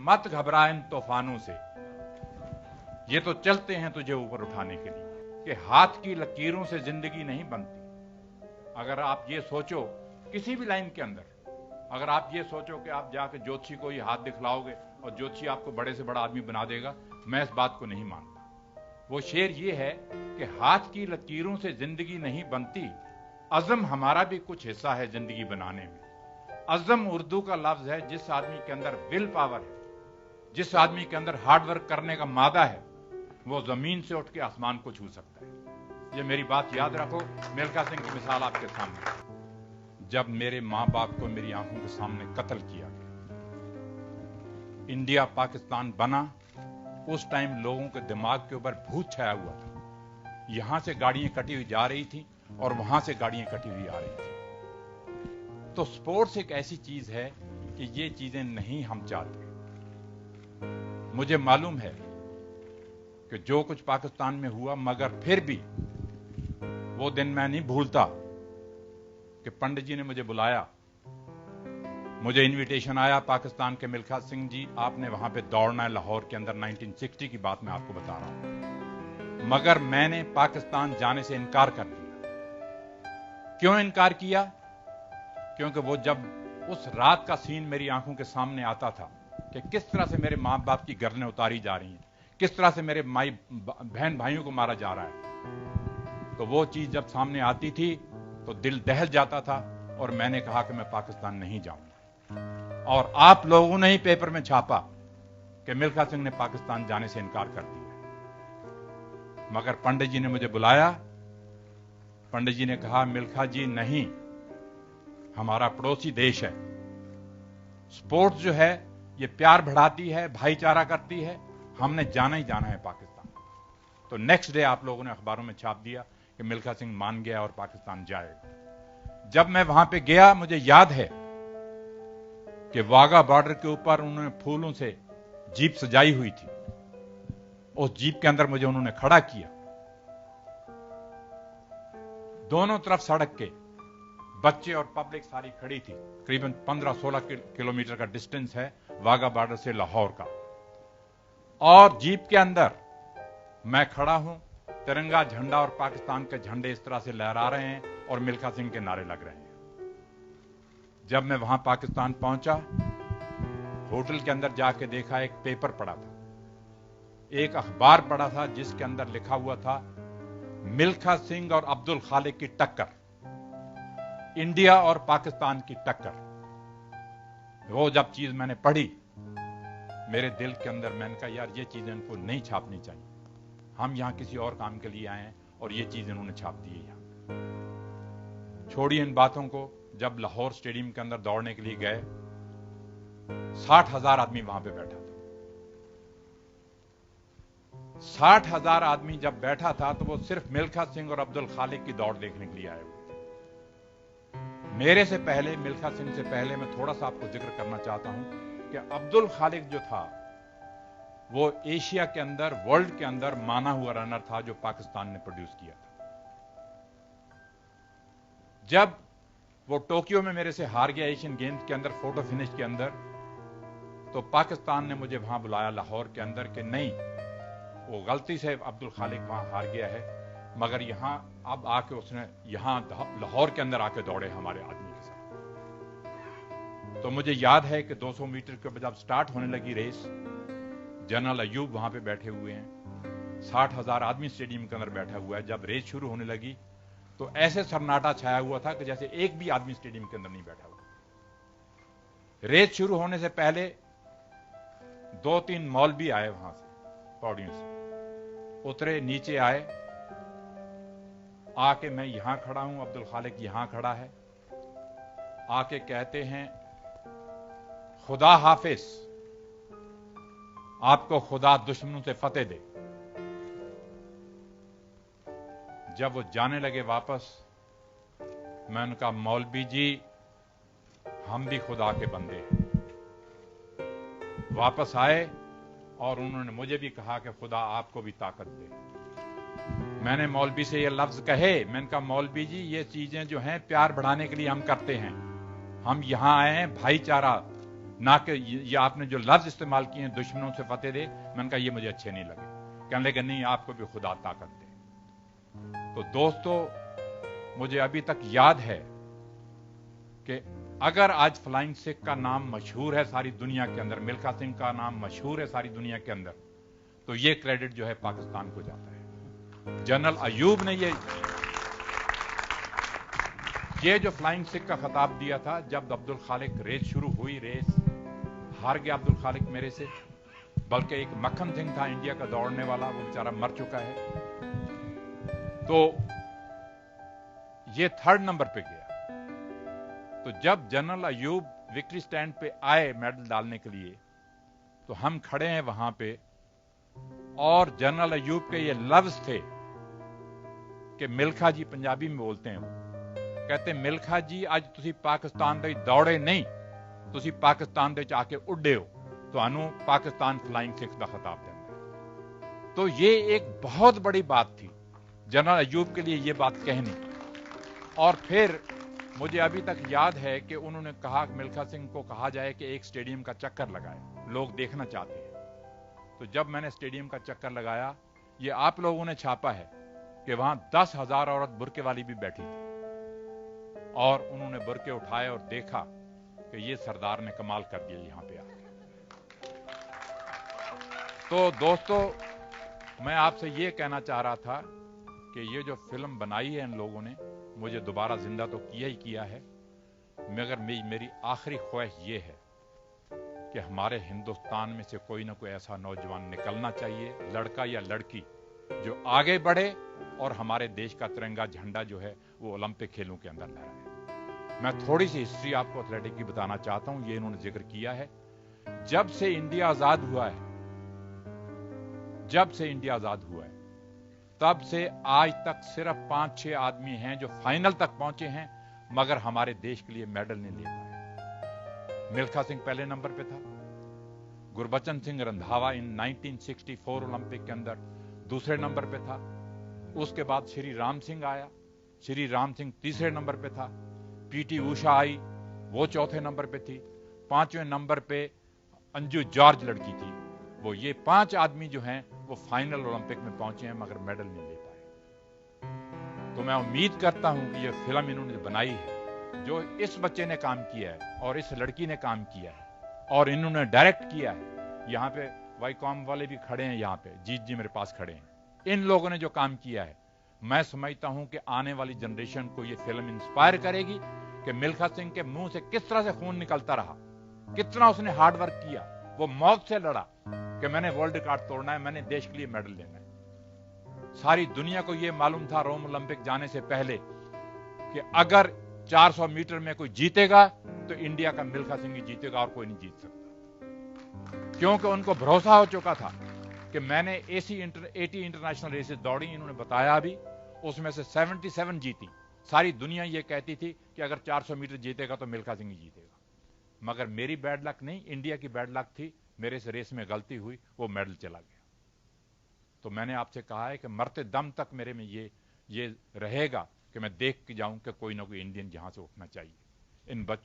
मत घबरा इन तूफानों से, ये तो चलते हैं तुझे ऊपर उठाने के लिए, कि हाथ की लकीरों से जिंदगी नहीं बनती। अगर आप ये सोचो किसी भी लाइन के अंदर, अगर आप ये सोचो कि आप जाके ज्योतिषी को ये हाथ दिखलाओगे और ज्योतिषी आपको बड़े से बड़ा आदमी बना देगा, मैं इस बात को नहीं मानता। वो शेर ये है कि हाथ की लकीरों से जिंदगी नहीं बनती, अज़म हमारा भी कुछ हिस्सा है जिंदगी बनाने में। अज़म उर्दू का लफ्ज है, जिस आदमी के अंदर विल पावर है, जिस आदमी के अंदर हार्ड वर्क करने का मादा है, वो जमीन से उठ के आसमान को छू सकता है। ये मेरी बात याद रखो। मिल्खा सिंह की मिसाल आपके सामने। जब मेरे मां बाप को मेरी आंखों के सामने कत्ल किया गया, इंडिया पाकिस्तान बना, उस टाइम लोगों के दिमाग के ऊपर भूत छाया हुआ था। यहां से गाड़ियां कटी हुई जा रही थी और वहां से गाड़ियां कटी हुई आ रही थी। तो स्पोर्ट्स एक ऐसी चीज है कि ये चीजें नहीं हम चाहते। मुझे मालूम है कि जो कुछ पाकिस्तान में हुआ, मगर फिर भी वो दिन मैं नहीं भूलता कि पंडित जी ने मुझे बुलाया, मुझे इनविटेशन आया पाकिस्तान के मिल्खा सिंह जी, आपने वहां पे दौड़ना है लाहौर के अंदर। 1960 की बात मैं आपको बता रहा हूं, मगर मैंने पाकिस्तान जाने से इनकार कर दिया। क्यों इनकार किया? क्योंकि वो जब उस रात का सीन मेरी आंखों के सामने आता था कि किस तरह से मेरे मां बाप की गर्दनें उतारी जा रही हैं, किस तरह से मेरे बहन भाइयों को मारा जा रहा है, तो वो चीज जब सामने आती थी तो दिल दहल जाता था और मैंने कहा कि मैं पाकिस्तान नहीं जाऊंगा। और आप लोगों ने ही पेपर में छापा कि मिल्खा सिंह ने पाकिस्तान जाने से इनकार कर दिया। मगर पंडित जी ने मुझे बुलाया, पंडित जी ने कहा मिल्खा जी नहीं, हमारा पड़ोसी देश है, स्पोर्ट्स जो है ये प्यार बढ़ाती है, भाईचारा करती है, हमने जाना ही जाना है पाकिस्तान। तो नेक्स्ट डे आप लोगों ने अखबारों में छाप दिया कि मिल्खा सिंह मान गया और पाकिस्तान जाएगा। जब मैं वहां पे गया, मुझे याद है कि वाघा बॉर्डर के ऊपर उन्होंने फूलों से जीप सजाई हुई थी। उस जीप के अंदर मुझे उन्होंने खड़ा किया, दोनों तरफ सड़क के बच्चे और पब्लिक सारी खड़ी थी। करीबन 15-16 किलोमीटर का डिस्टेंस है वाघा बॉर्डर से लाहौर का, और जीप के अंदर मैं खड़ा हूं, तिरंगा झंडा और पाकिस्तान के झंडे इस तरह से लहरा रहे हैं और मिल्खा सिंह के नारे लग रहे हैं। जब मैं वहां पाकिस्तान पहुंचा, होटल के अंदर जाके देखा, एक पेपर पड़ा था, एक अखबार पड़ा था जिसके अंदर लिखा हुआ था मिल्खा सिंह और अब्दुल खालिक की टक्कर, इंडिया और पाकिस्तान की टक्कर। वो जब चीज मैंने पढ़ी, मेरे दिल के अंदर मैंने कहा यार ये चीजें इनको नहीं छापनी चाहिए, हम यहां किसी और काम के लिए आए हैं और ये चीज इन्होंने छाप दी है यहां। छोड़िए इन बातों को। जब लाहौर स्टेडियम के अंदर दौड़ने के लिए गए, 60,000 आदमी वहां पे बैठा था। 60,000 आदमी जब बैठा था तो वो सिर्फ मिल्खा सिंह और अब्दुल खालिक की दौड़ देखने के लिए आए हुए थे। मेरे से पहले, मिल्खा सिंह से पहले, मैं थोड़ा सा आपको जिक्र करना चाहता हूं कि अब्दुल खालिक जो था वो एशिया के अंदर, वर्ल्ड के अंदर माना हुआ रनर था जो पाकिस्तान ने प्रोड्यूस किया था। जब वो टोक्यो में मेरे से हार गया एशियन गेम्स के अंदर, फोटो फिनिश के अंदर, तो पाकिस्तान ने मुझे वहां बुलाया लाहौर के अंदर कि नहीं, वो गलती से अब्दुल खालिक वहां हार गया है, मगर यहां अब आके उसने यहां लाहौर के अंदर आके दौड़े हमारे आदमी के साथ। तो मुझे याद है कि 200 मीटर के जब स्टार्ट होने लगी रेस, जनरल अयूब वहां पे बैठे हुए हैं, 60,000 आदमी स्टेडियम के अंदर बैठा हुआ है। जब रेस शुरू होने लगी तो ऐसे सन्नाटा छाया हुआ था कि जैसे एक भी आदमी स्टेडियम के अंदर नहीं बैठा हुआ। रेस शुरू होने से पहले 2-3 मौलवी आए वहां से, पौड़ियों से उतरे, नीचे आए, आके मैं यहां खड़ा हूं, अब्दुल खालिक यहां खड़ा है, आके कहते हैं खुदा हाफिज, आपको खुदा दुश्मनों से फतेह दे। जब वो जाने लगे वापस, मैं उनका मौलवी जी हम भी खुदा के बंदे हैं। वापस आए और उन्होंने मुझे भी कहा कि खुदा आपको भी ताकत दे। मैंने मौलवी से ये लफ्ज कहे, मैंने कहा मौलवी जी ये चीजें जो हैं प्यार बढ़ाने के लिए हम करते हैं, हम यहां आए हैं भाईचारा ना कि ये आपने जो लफ्ज इस्तेमाल किए हैं दुश्मनों से फतेह दे, मैंने कहा ये मुझे अच्छे नहीं लगे। कहने लगे नहीं, आपको भी खुदा ताकत दे। तो दोस्तों, मुझे अभी तक याद है कि अगर आज फ्लाइंग सिख का नाम मशहूर है सारी दुनिया के अंदर, मिल्खा सिंह का नाम मशहूर है सारी दुनिया के अंदर, तो ये क्रेडिट जो है पाकिस्तान को जाता है। जनरल अयूब ने ये जो फ्लाइंग सिख का खिताब दिया था, जब अब्दुल खालिक रेस शुरू हुई, रेस हार गया अब्दुल खालिक मेरे से, बल्कि एक मक्खन सिंह था इंडिया का दौड़ने वाला, वो बेचारा मर चुका है, तो ये 3rd नंबर पे गया। तो जब जनरल अयूब विक्ट्री स्टैंड पे आए मेडल डालने के लिए, तो हम खड़े हैं वहां पे, और जनरल अयूब के ये लफ्ज थे कि मिल्खा जी, पंजाबी में बोलते हैं वो, कहते मिल्खा जी आज तुसी पाकिस्तान दे दौड़े नहीं, तुसी पाकिस्तान दे आके उड्डे हो, तो पाकिस्तान फ्लाइंग सिख का खिताब देना। तो ये एक बहुत बड़ी बात थी जनरल अयूब के लिए ये बात कहनी। और फिर मुझे अभी तक याद है कि उन्होंने कहा, मिल्खा सिंह को कहा जाए कि एक स्टेडियम का चक्कर लगाए, लोग देखना चाहते हैं। तो जब मैंने स्टेडियम का चक्कर लगाया, ये आप लोगों ने छापा है कि वहां 10,000 औरत बुरके वाली भी बैठी थी, और उन्होंने बुरके उठाए और देखा कि ये सरदार ने कमाल कर दिया यहां पे आके। तो दोस्तों, मैं आपसे ये कहना चाह रहा था कि ये जो फिल्म बनाई है इन लोगों ने, मुझे दोबारा जिंदा तो किया ही किया है, मगर मेरी आखिरी ख्वाहिश ये है कि हमारे हिंदुस्तान में से कोई ना कोई ऐसा नौजवान निकलना चाहिए, लड़का या लड़की, जो आगे बढ़े और हमारे देश का तिरंगा झंडा जो है वो ओलंपिक खेलों के अंदर लहराए। मैं थोड़ी सी हिस्ट्री आपको एथलेटिक की बताना चाहता हूं, ये इन्होंने जिक्र किया है। जब से इंडिया आजाद हुआ है, तब से आज तक सिर्फ 5-6 आदमी हैं जो फाइनल तक पहुंचे हैं, मगर हमारे देश के लिए मेडल नहीं ले पाए। मिल्खा सिंह पहले नंबर पे था, गुरबचन सिंह रंधावा इन 1964 ओलंपिक के अंदर दूसरे नंबर पे था, उसके बाद श्री राम सिंह आया, श्री राम सिंह तीसरे नंबर पे था, पीटी उषा आई, वो चौथे नंबर पे थी, 5वें नंबर पे अंजू जॉर्ज लड़की थी। वो ये 5 आदमी जो हैं वो फाइनल ओलंपिक में पहुंचे हैं, मगर मेडल नहीं ले पाए। तो मैं उम्मीद करता हूं कि ये फिल्म इन्होंने बनाई है, जो इस बच्चे ने काम किया है और इस लड़की ने काम किया है और इन्होंने डायरेक्ट किया है। यहाँ पे वाईकॉम वाले भी खड़े हैं, यहाँ पे जीत जी मेरे पास खड़े हैं। इन लोगों ने जो काम किया है, मैं समझता हूं कि आने वाली जनरेशन को ये फिल्म इंस्पायर करेगी कि मिल्खा सिंह के मुंह से किस तरह से खून निकलता रहा, कितना उसने हार्ड वर्क किया, वो मौत से लड़ा कि मैंने वर्ल्ड रिकॉर्ड तोड़ना है, मैंने देश के लिए मेडल लेना है। सारी दुनिया को यह मालूम था रोम ओलंपिक जाने से पहले कि अगर 400 मीटर में कोई जीतेगा तो इंडिया का मिल्खा सिंह ही जीतेगा और कोई नहीं जीत सकता, क्योंकि उनको भरोसा हो चुका था कि मैंने 80 इंटरनेशनल रेसेस दौड़ी, इन्होंने बताया भी, उसमें से 77 जीती। सारी दुनिया ये कहती थी कि अगर 400 मीटर जीतेगा तो मिल्खा सिंह ही जीतेगा, मगर मेरी बैड लक नहीं, इंडिया की बैड लक थी, मेरे से रेस में गलती हुई, वो मेडल चला गया। तो मैंने आपसे कहा है कि मरते दम तक मेरे में ये रहेगा कि मैं देख के जाऊं कि कोई ना कोई इंडियन जहां से उठना चाहिए। इन बच्चों